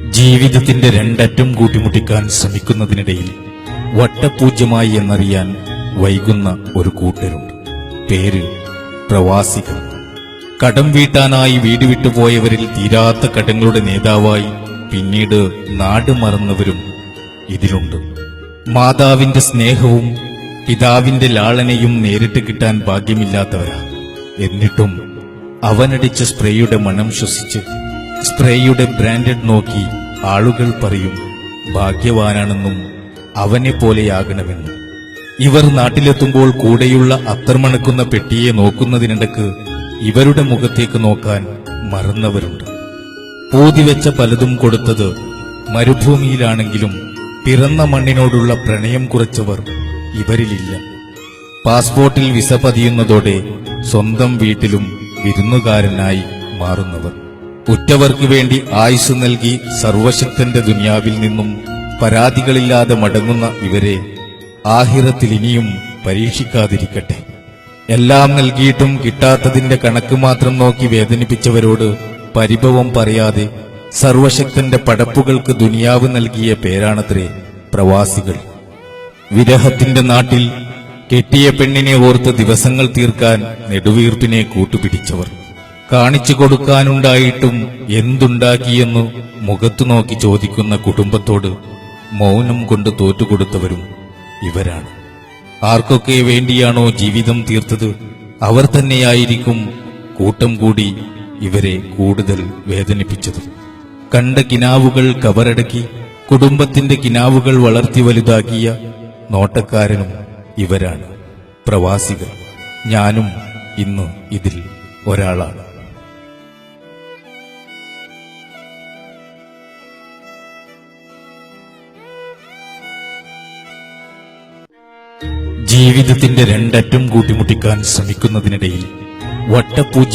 ജീവിതത്തിന്റെ രണ്ടറ്റം കൂട്ടിമുട്ടിക്കാൻ ശ്രമിക്കുന്നതിനിടയിൽ വട്ടപൂജ്യമായി എന്നറിയാൻ വൈകുന്ന ഒരു കൂട്ടരുണ്ട്. പേര് പ്രവാസികൾ. കടം വീട്ടാനായി വീട് വിട്ടുപോയവരിൽ തീരാത്ത കടങ്ങളുടെ നേതാവായി പിന്നീട് നാട് മറന്നവരും ഇതിലുണ്ട്. മാതാവിന്റെ സ്നേഹവും പിതാവിന്റെ ലാളനയും നേരിട്ട് കിട്ടാൻ ഭാഗ്യമില്ലാത്തവരാ. എന്നിട്ടും അവനടിച്ച സ്പ്രേയുടെ മണം ശ്വസിച്ച് സ്പ്രേയുടെ ബ്രാൻഡഡ് നോക്കി ആളുകൾ പറയും ഭാഗ്യവാനാണെന്നും അവനെ പോലെയാകണമെന്നും. ഇവർ നാട്ടിലെത്തുമ്പോൾ കൂടെയുള്ള അത്തർമണക്കുന്ന പെട്ടിയെ നോക്കുന്നതിനിടക്ക് ഇവരുടെ മുഖത്തേക്ക് നോക്കാൻ മറന്നവരുണ്ട്. പൂതിവെച്ച പലതും കൊടുത്തത് മരുഭൂമിയിലാണെങ്കിലും പിറന്ന മണ്ണിനോടുള്ള പ്രണയം കുറച്ചവർ ഇവരിലില്ല. പാസ്പോർട്ടിൽ വിസ പതിയുന്നതോടെ സ്വന്തം വീട്ടിലും വിരുന്നുകാരനായി മാറുന്നവർ. ഉറ്റവർക്ക് വേണ്ടി ആയുസ് നൽകി സർവശക്തന്റെ ദുനിയാവിൽ നിന്നും പരാതികളില്ലാതെ മടങ്ങുന്ന ഇവരെ ആഹിറത്തിൽ ഇനിയും പരീക്ഷിക്കാതിരിക്കട്ടെ. എല്ലാം നൽകിയിട്ടും കിട്ടാത്തതിന്റെ കണക്ക് മാത്രം നോക്കി വേദനിപ്പിച്ചവരോട് പരിഭവം പറയാതെ സർവശക്തന്റെ പടപ്പുകൾക്ക് ദുനിയാവ് നൽകിയ പേരാണത്രേ പ്രവാസികൾ. വിരഹത്തിന്റെ നാട്ടിൽ കെട്ടിയ പെണ്ണിനെ ഓർത്ത് ദിവസങ്ങൾ തീർക്കാൻ നെടുവീർപ്പിനെ കൂട്ടുപിടിച്ചവർ. കാണിച്ചു കൊടുക്കാനുണ്ടായിട്ടും എന്തുണ്ടാക്കിയെന്നു മുഖത്തു നോക്കി ചോദിക്കുന്ന കുടുംബത്തോട് മൗനം കൊണ്ട് തോറ്റുകൊടുത്തവരും ഇവരാണ്. ആർക്കൊക്കെ വേണ്ടിയാണോ ജീവിതം തീർത്തത് അവർ തന്നെയായിരിക്കും കൂട്ടം കൂടി ഇവരെ കൂടുതൽ വേദനിപ്പിച്ചത്. കണ്ട കിനാവുകൾ കവറടക്കി കുടുംബത്തിന്റെ കിനാവുകൾ വളർത്തി വലുതാക്കിയ നോട്ടക്കാരനും ഇവരാണ് പ്രവാസികൾ. ഞാനും ഇന്ന് ഇതിൽ ഒരാളാണ്. ജീവിതത്തിന്റെ രണ്ടറ്റം കൂട്ടിമുട്ടിക്കാൻ ശ്രമിക്കുന്നതിനിടയിൽ വട്ടപൂജ്യ